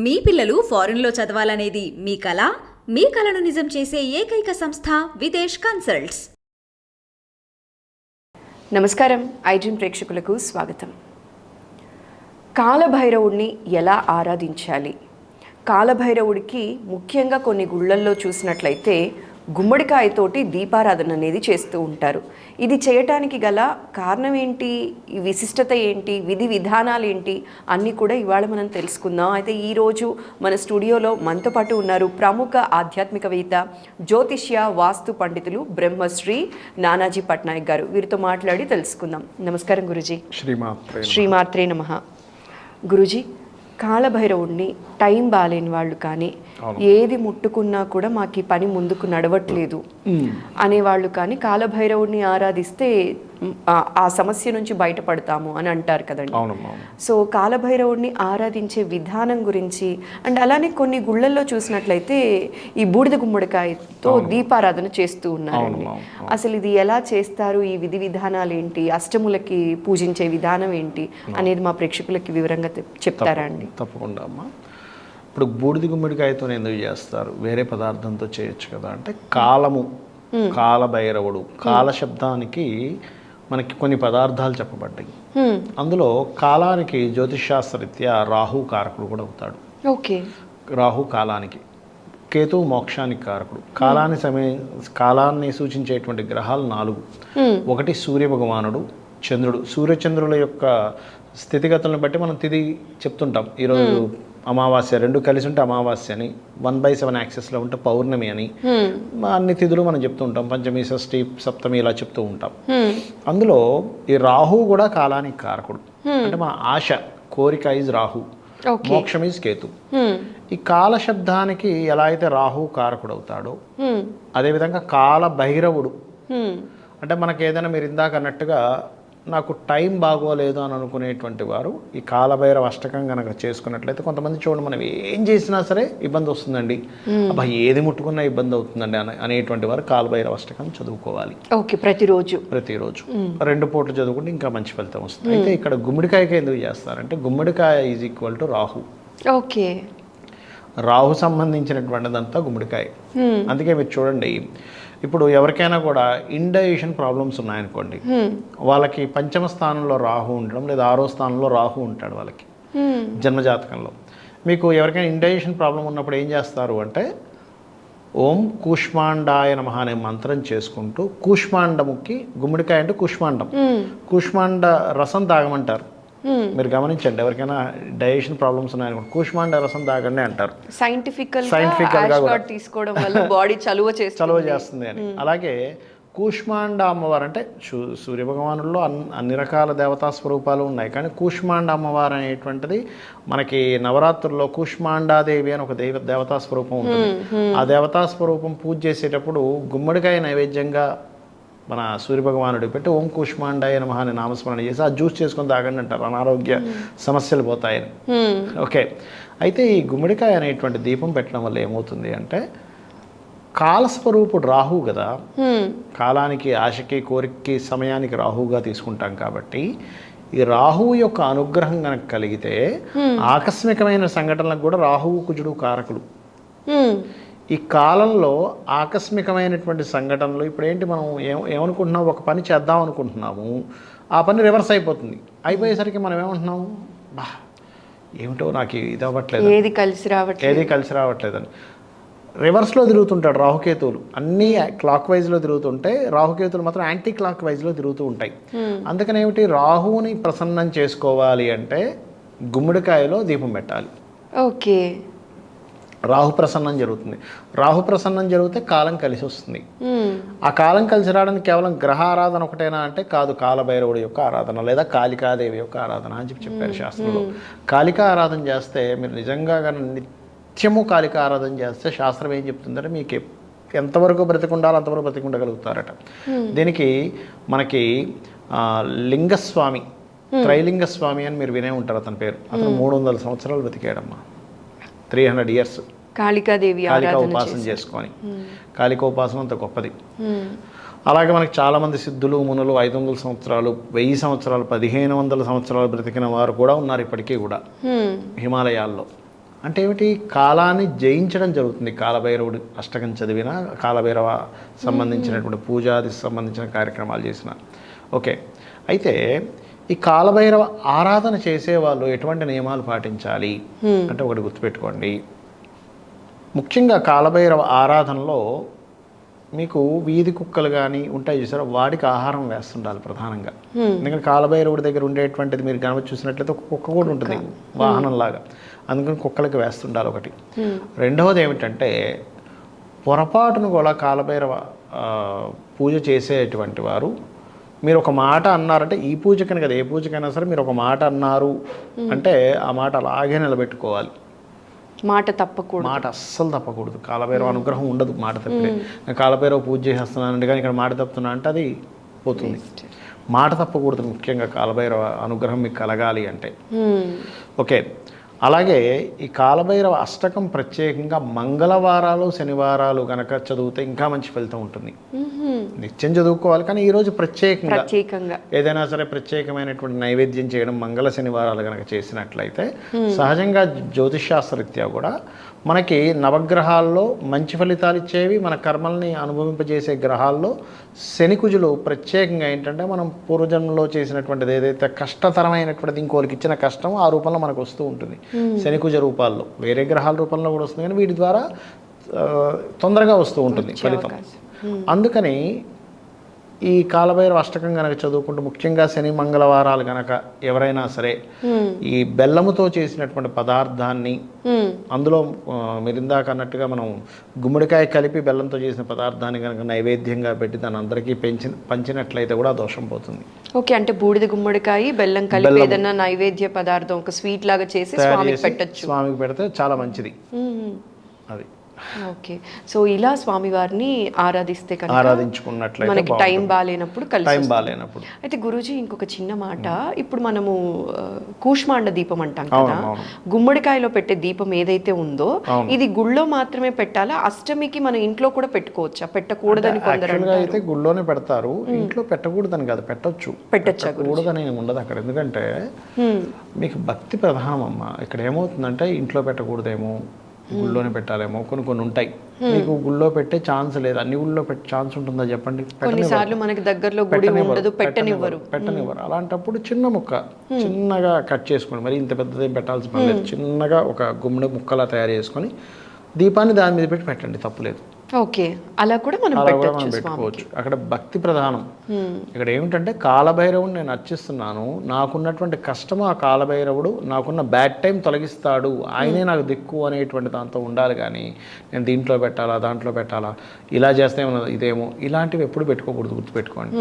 మీ పిల్లలు ఫారెన్లో చదవాలనేది మీ కల? మీ కలను నిజం చేసే ఏకైక సంస్థ విదేశ్ కన్సల్ట్స్. నమస్కారం, ఐడ్రీమ్ ప్రేక్షకులకు స్వాగతం. కాలభైరవుడిని ఎలా ఆరాధించాలి? కాలభైరవుడికి ముఖ్యంగా కొన్ని గుళ్ళల్లో చూసినట్లయితే గుమ్మడికాయతోటి దీపారాధన అనేది చేస్తూ ఉంటారు. ఇది చేయటానికి గల కారణం ఏంటి, ఈ విశిష్టత ఏంటి, విధి విధానాలు ఏంటి అన్నీ కూడా ఇవాళ మనం తెలుసుకుందాం. అయితే ఈరోజు మన స్టూడియోలో మనతో పాటు ఉన్నారు ప్రముఖ ఆధ్యాత్మికవేత్త, జ్యోతిష్య, వాస్తు పండితులు బ్రహ్మశ్రీ నానాజీ పట్నాయక్ గారు. వీరితో మాట్లాడి తెలుసుకుందాం. నమస్కారం గురుజీ. శ్రీమాత్రే నమః. గురుజీ, కాలభైరవుడిని టైం బాగాలేని వాళ్ళు కానీ, ఏది ముట్టుకున్నా కూడా మాకు ఈ పని ముందుకు నడవట్లేదు అనేవాళ్ళు కానీ కాలభైరవుడిని ఆరాధిస్తే ఆ సమస్య నుంచి బయటపడతాము అని అంటారు కదండి. సో కాలభైరవుడిని ఆరాధించే విధానం గురించి అండ్ అలానే కొన్ని గుళ్ళల్లో చూసినట్లయితే ఈ బూడిద గుమ్మడికాయతో దీపారాధన చేస్తూ ఉన్నారండి. అసలు ఇది ఎలా చేస్తారు, ఈ విధి విధానాలు ఏంటి, అష్టములకి పూజించే విధానం ఏంటి అనేది మా ప్రేక్షకులకి వివరంగా చెప్తారా అండి? తప్పకుండా అమ్మా. ఇప్పుడు బూడిద గుమ్మడికాయతో ఎందుకు చేస్తారు, వేరే పదార్థంతో చేయొచ్చు కదా అంటే, కాలము, కాలభైరవుడు, కాల శబ్దానికి మనకి కొన్ని పదార్థాలు చెప్పబడ్డాయి. అందులో కాలానికి జ్యోతిషాస్త్రరీత్యా రాహు కారకుడు కూడా అవుతాడు. ఓకే. రాహు కాలానికి, కేతువు మోక్షానికి కారకుడు. కాలాన్ని సూచించేటువంటి గ్రహాలు 4. ఒకటి సూర్య భగవానుడు, చంద్రుడు. సూర్యచంద్రుల యొక్క స్థితిగతులను బట్టి మనం తిథి చెప్తుంటాం. ఈరోజు అమావాస్య, 2 కలిసి ఉంటే అమావాస్య అని, 1/7 యాక్సెస్లో ఉంటే పౌర్ణమి అని, అన్ని తిథులు మనం చెప్తూ ఉంటాం. పంచమి, షష్ఠి, సప్తమి ఇలా చెప్తూ ఉంటాం. అందులో ఈ రాహు కూడా కాలానికి కారకుడు. అంటే మన ఆశ, కోరిక ఈజ్ రాహు, మోక్షం ఈజ్ కేతు. ఈ కాల శబ్దానికి ఎలా అయితే రాహు కారకుడు అవుతాడో, అదేవిధంగా కాల భైరవుడు అంటే మనకి ఏదైనా మీరు ఇందాక అన్నట్టుగా నాకు టైం బాగోలేదు అని అనుకునేటువంటి వారు ఈ కాలభైరవ అష్టకం కనుక చేసుకున్నట్లయితే, కొంతమంది చూడండి మనం ఏం చేసినా సరే ఇబ్బంది వస్తుందండి, అబ్బా ఏది ముట్టుకున్నా ఇబ్బంది అవుతుందండి అనేటువంటి వారు కాలభైరవ అష్టకం చదువుకోవాలి. ఓకే. ప్రతిరోజు 2 పూటలు చదువుకుంటే ఇంకా మంచి ఫలితం వస్తుంది. అయితే ఇక్కడ గుమ్మడికాయకి ఎందుకు చేస్తారంటే, గుమ్మడికాయ is equal to Rahu. Okay. Rahu సంబంధించినటువంటిదంతా గుమ్మడికాయ. అందుకే మీరు చూడండి, ఇప్పుడు ఎవరికైనా కూడా ఇండైజెషన్ ప్రాబ్లమ్స్ ఉన్నాయనుకోండి, వాళ్ళకి పంచమ స్థానంలో రాహు ఉండడం లేదా 6వ స్థానంలో రాహు ఉంటాడు వాళ్ళకి జన్మజాతకంలో. మీకు ఎవరికైనా ఇండైజెషన్ ప్రాబ్లం ఉన్నప్పుడు ఏం చేస్తారు అంటే, ఓం కూష్మాండాయ నమః అనే మంత్రం చేసుకుంటూ, కూష్మాండముకి, గుమ్మడికాయ అంటే కూష్మాండం, కూష్మాండ రసం తాగమంటారు. మీరు గమనించండి, ఎవరికైనా డైజెషన్ ప్రాబ్లమ్స్ ఉన్నాయనుకోండి, కూష్మాండ రసం తాగండి అంటారు. సైంటిఫికల్ గా తీసుకోవడం వల్ల బాడీ చలువ చేస్తుంది అని. అలాగే కూష్మాండ అమ్మవారు అంటే సూర్యభగవానుల్లో అన్ని రకాల దేవతా స్వరూపాలు ఉన్నాయి, కానీ కూష్మాండ అమ్మవారు అనేటువంటిది మనకి నవరాత్రుల్లో కూష్మాండాదేవి అని ఒక దేవతా స్వరూపం ఉంటుంది. ఆ దేవతా స్వరూపం పూజ చేసేటప్పుడు గుమ్మడికాయ నైవేద్యంగా మన సూర్యభగవానుడికి పెట్టి ఓం కూష్మాండాయ నమః అని నామస్మరణ చేసి ఆ జ్యూస్ చేసుకొని తాగండి అంటారు, అనారోగ్య సమస్యలు పోతాయని. ఓకే. అయితే ఈ గుమ్మడికాయ అనేటువంటి దీపం పెట్టడం వల్ల ఏమవుతుంది అంటే, కాలస్వరూపుడు రాహు కదా, కాలానికి, ఆశకి, కోరికకి, సమయానికి రాహుగా తీసుకుంటాం కాబట్టి, ఈ రాహువు యొక్క అనుగ్రహం కనుక కలిగితే ఆకస్మికమైన సంఘటనలకు కూడా రాహువు, కుజుడు కారకుడు. ఈ కాలంలో ఆకస్మికమైనటువంటి సంఘటనలు, ఇప్పుడు ఏంటి మనం ఏమనుకుంటున్నాం, ఒక పని చేద్దాం అనుకుంటున్నాము, ఆ పని రివర్స్ అయిపోతుంది. అయిపోయేసరికి మనం ఏమంటున్నాము, బా ఏమిటో నాకు ఇది అవ్వట్లేదు, ఏది కలిసి రావట్లేదని రివర్స్లో తిరుగుతుంటాడు రాహుకేతువులు. అన్నీ క్లాక్ వైజ్లో తిరుగుతుంటే రాహుకేతువులు మాత్రం యాంటీ క్లాక్ వైజ్లో తిరుగుతూ ఉంటాయి. అందుకని ఏమిటి, రాహువుని ప్రసన్నం చేసుకోవాలి అంటే గుమ్మడికాయలో దీపం పెట్టాలి. ఓకే. రాహు ప్రసన్నం జరుగుతుంది. రాహు ప్రసన్నం జరిగితే కాలం కలిసి వస్తుంది. ఆ కాలం కలిసి రావడానికి కేవలం గ్రహ ఆరాధన ఒకటేనా అంటే కాదు, కాలభైరవుడి యొక్క ఆరాధన లేదా కాళికాదేవి యొక్క ఆరాధన అని చెప్పారు శాస్త్రంలో. కాళికా ఆరాధన చేస్తే మీరు నిజంగా నిత్యము కాళికా ఆరాధన చేస్తే శాస్త్రం ఏం చెప్తుందంటే, మీకు ఎంతవరకు బ్రతికుండాలో అంతవరకు బ్రతికుండగలుగుతారట. దీనికి మనకి లింగస్వామి, త్రైలింగ స్వామి అని మీరు వినే ఉంటారు అతని పేరు. అతను 300 సంవత్సరాలు బ్రతికాడమ్మా, 300 years. కాళికా ఉపాసన చేసుకొని, కాళికా ఉపాసన అంత గొప్పది. అలాగే మనకి చాలామంది సిద్ధులు మునులు 500 సంవత్సరాలు 1000 సంవత్సరాలు 1500 సంవత్సరాలు బ్రతికిన వారు కూడా ఉన్నారు ఇప్పటికీ కూడా హిమాలయాల్లో. అంటే ఏమిటి, కాలాన్ని జయించడం జరుగుతుంది. కాలభైరవుడి అష్టకం చదివిన, కాలభైరవ సంబంధించినటువంటి పూజాది సంబంధించిన కార్యక్రమాలు చేసిన. ఓకే, అయితే ఈ కాలభైరవ ఆరాధన చేసేవాళ్ళు ఎటువంటి నియమాలు పాటించాలి అంటే ఒకటి గుర్తుపెట్టుకోండి. ముఖ్యంగా కాలభైరవ ఆరాధనలో మీకు వీధి కుక్కలు కానీ ఉంటాయి చూసారా, వాడికి ఆహారం వేస్తుండాలి ప్రధానంగా. ఎందుకంటే కాలభైరవుడి దగ్గర ఉండేటువంటిది మీరు గనవ చూసినట్లయితే ఒక కుక్క కూడా ఉంటుంది వాహనంలాగా, అందుకని కుక్కలకి వేస్తుండాలి ఒకటి. రెండవది ఏమిటంటే పొరపాటును కూడా కాలభైరవ పూజ చేసేటువంటి వారు మీరు ఒక మాట అన్నారంటే, ఈ పూజకని కదా ఏ పూజకైనా సరే మీరు ఒక మాట అన్నారు అంటే ఆ మాట అలాగే నిలబెట్టుకోవాలి. మాట తప్పకూడదు, మాట అస్సలు తప్పకూడదు. కాలభైరవ అనుగ్రహం ఉండదు మాట తప్పితే. నేను కాలభైరవ పూజ చేస్తున్నానంటే కానీ ఇక్కడ మాట తప్పుతున్నా అంటే అది పోతుంది. మాట తప్పకూడదు ముఖ్యంగా కాలభైరవ అనుగ్రహం మీకు కలగాలి అంటే. ఓకే, అలాగే ఈ కాలభైరవ అష్టకం ప్రత్యేకంగా మంగళవారాలు శనివారాలు కనుక చదివితే ఇంకా మంచి ఫలితం ఉంటుంది. నిత్యం చదువుకోవాలి, కానీ ఈరోజు ప్రత్యేకంగా ఏదైనా సరే ప్రత్యేకమైనటువంటి నైవేద్యం చేయడం మంగళ శనివారాలు కనుక చేసినట్లయితే సహజంగా జ్యోతిషాస్త్రరీత్యా కూడా మనకి నవగ్రహాల్లో మంచి ఫలితాలు ఇచ్చేవి, మన కర్మల్ని అనుభవింపజేసే గ్రహాల్లో శనికుజులు ప్రత్యేకంగా ఏంటంటే మనం పూర్వజన్మలో చేసినటువంటిది ఏదైతే కష్టతరమైనటువంటిది ఇంకోరికి ఇచ్చిన కష్టం ఆ రూపంలో మనకు వస్తూ ఉంటుంది. శనికుజ రూపాల్లో, వేరే గ్రహాల రూపంలో కూడా వస్తుంది, కానీ వీటి ద్వారా తొందరగా వస్తూ ఉంటుంది ఫలితం. అందుకని ఈ కాలభైరవ అష్టకం కనుక చదువుకుంటూ ముఖ్యంగా శని మంగళవారాలు కనుక ఎవరైనా సరే ఈ బెల్లముతో చేసినటువంటి పదార్థాన్ని, అందులో మీరు ఇందాక అన్నట్టుగా మనం గుమ్మడికాయ కలిపి బెల్లంతో చేసిన పదార్థాన్ని కనుక నైవేద్యంగా పెట్టి దాన్ని అందరికీ పంచినట్లయితే కూడా దోషం పోతుంది. ఓకే, అంటే బూడిద గుమ్మడికాయ బెల్లం కలిపి ఏదైనా నైవేద్య పదార్థం ఒక స్వీట్ లాగా చేసి స్వామికి పెడితే చాలా మంచిది అది. ఓకే, సో ఇలా స్వామివారిని ఆరాధిస్తే కనుక ఆరాధించుకున్నట్లయితే మనకి టైం బాగాలేనప్పుడు బాగాలేనప్పుడు. అయితే గురూజీ ఇంకొక చిన్న మాట, ఇప్పుడు మనము కూష్మాండ దీపం అంటాం కదా, గుమ్మడికాయలో పెట్టే దీపం ఏదైతే ఉందో ఇది గుళ్ళో మాత్రమే పెట్టాలా, అష్టమికి మనం ఇంట్లో కూడా పెట్టుకోవచ్చా? పెట్టకూడదని కొందరు అయితే గుళ్ళోనే పెడతారు, ఇంట్లో పెట్టకూడదని కాదు, పెట్టకూడదని ఉండదు అక్కడ. ఎందుకంటే మీకు భక్తి ప్రధానం అమ్మా. ఇక్కడ ఏమవుతుందంటే ఇంట్లో పెట్టకూడదేమో, గుళ్ళోనే పెట్టాలేమో, కొన్ని ఉంటాయి. మీకు గుళ్ళో పెట్టే ఛాన్స్ లేదు, అన్ని గుళ్ళో పెట్టే ఛాన్స్ ఉంటుందా చెప్పండి? కొన్నిసార్లు మనకి దగ్గరలో గుడి ఉండదు, పెట్టనివ్వరు. అలాంటప్పుడు చిన్న ముక్క చిన్నగా కట్ చేసుకోండి, మరి ఇంత పెద్దదేం పెట్టాల్సిన పని లేదు. చిన్నగా ఒక గుమ్మడి ముక్కలా తయారు చేసుకొని దీపాన్ని దాని మీద పెట్టి పెట్టండి, తప్పులేదు. ఓకే, అలా కూడా మనం పెట్టుకోవచ్చు. అక్కడ భక్తి ప్రధానం. ఇక్కడ ఏమిటంటే కాలభైరవుడు నేను అర్చిస్తున్నాను, నాకున్నటువంటి కష్టము ఆ కాలభైరవుడు నాకున్న బ్యాడ్ టైం తొలగిస్తాడు, ఆయనే నాకు దిక్కు అనేటువంటి దాంతో ఉండాలి. కానీ నేను దీంట్లో పెట్టాలా దాంట్లో పెట్టాలా, ఇలా చేస్తే ఇదేమో, ఇలాంటివి ఎప్పుడు పెట్టుకోకూడదు, గుర్తుపెట్టుకోండి.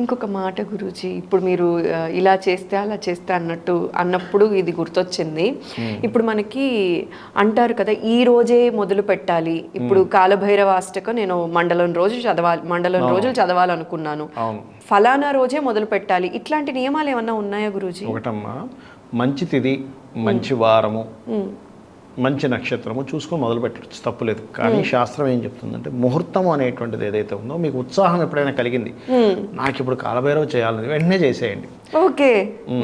ఇంకొక మాట గురూజీ, ఇప్పుడు మీరు ఇలా చేస్తే అలా చేస్తే అన్నప్పుడు ఇది గుర్తొచ్చింది. ఇప్పుడు మనకి అంటారు కదా, ఈ రోజే మొదలు పెట్టాలి. ఇప్పుడు కాలభైరవ అష్టకం నేను మండలం రోజులు చదవాలనుకున్నాను, ఫలానా రోజే మొదలు పెట్టాలి. ఇట్లాంటి నియమాలు ఏమన్నా ఉన్నాయా గురూజీ? ఒకటమ్మా, మంచి తిథి, మంచి వారము, మంచి నక్షత్రము చూసుకొని మొదలు పెట్టచ్చు, తప్పులేదు. కానీ శాస్త్రం ఏం చెప్తుందంటే ముహూర్తం అనేటువంటిది ఏదైతే ఉందో, మీకు ఉత్సాహం ఎప్పుడైనా కలిగింది, నాకు ఇప్పుడు కాలభైరవ చేయాలని వెంటనే చేసేయండి. ఓకే,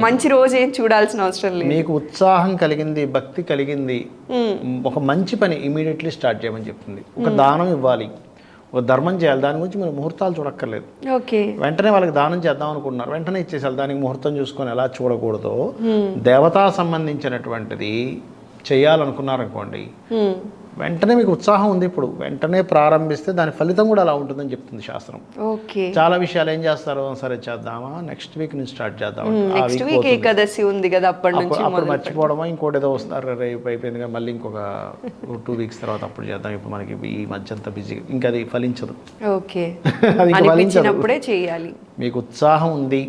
మంచి రోజు ఏం చూడాల్సిన అవసరం లేదు. మీకు ఉత్సాహం కలిగింది, భక్తి కలిగింది, ఒక మంచి పని ఇమీడియట్లీ స్టార్ట్ చేయమని చెప్తుంది. ఒక దానం ఇవ్వాలి, ఒక ధర్మం చేయాలి, దాని గురించి మీరు ముహూర్తాలు చూడక్కర్లేదు. ఓకే, వెంటనే వాళ్ళకి దానం చేద్దాం అనుకుంటున్నారు, వెంటనే ఇచ్చేసాలి. దానికి ముహూర్తం చూసుకొని ఎలా చూడకూడదో, దేవతా సంబంధించినటువంటిది చేయాలనుకున్నారనుకోండి, వెంటనే మీకు ఉత్సాహం ఉంది, ఇప్పుడు వెంటనే ప్రారంభిస్తే దాని ఫలితం కూడా అలా ఉంటుందని చెప్తుంది శాస్త్రం. ఓకే, చాలా విషయాలు ఏం చేస్తారు, సరే చేద్దామా, నెక్స్ట్ వీక్ నుంచి స్టార్ట్ చేద్దాం, ఏకాదశి ఉంది కదా అప్పుడు మర్చిపోవడమా, ఇంకోటి ఏదో వస్తారు, రేపు అయిపోయింది కదా మళ్ళీ ఇంకొక 2 weeks తర్వాత అప్పుడు చేద్దాం, ఇప్పుడు మనకి ఈ మధ్య అంతా బిజీ, ఇంకా అది ఫలించదు. ఓకే, అది ఫలించినప్పుడే చేయాలి. మీకు ఉత్సాహం ఉంది,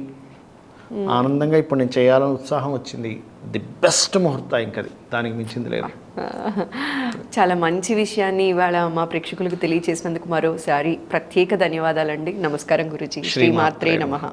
ఆనందంగా ఇప్పుడు నేను చేయాలని ఉత్సాహం వచ్చింది, ది బెస్ట్ ముహూర్తం, ఇంకది దానికి మించింది లేదు. చాలా మంచి విషయాన్ని ఇవాళ మా ప్రేక్షకులకు తెలియజేసినందుకు మరోసారి ప్రత్యేక ధన్యవాదాలండి. నమస్కారం గురూజీ. శ్రీమాత్రే నమః.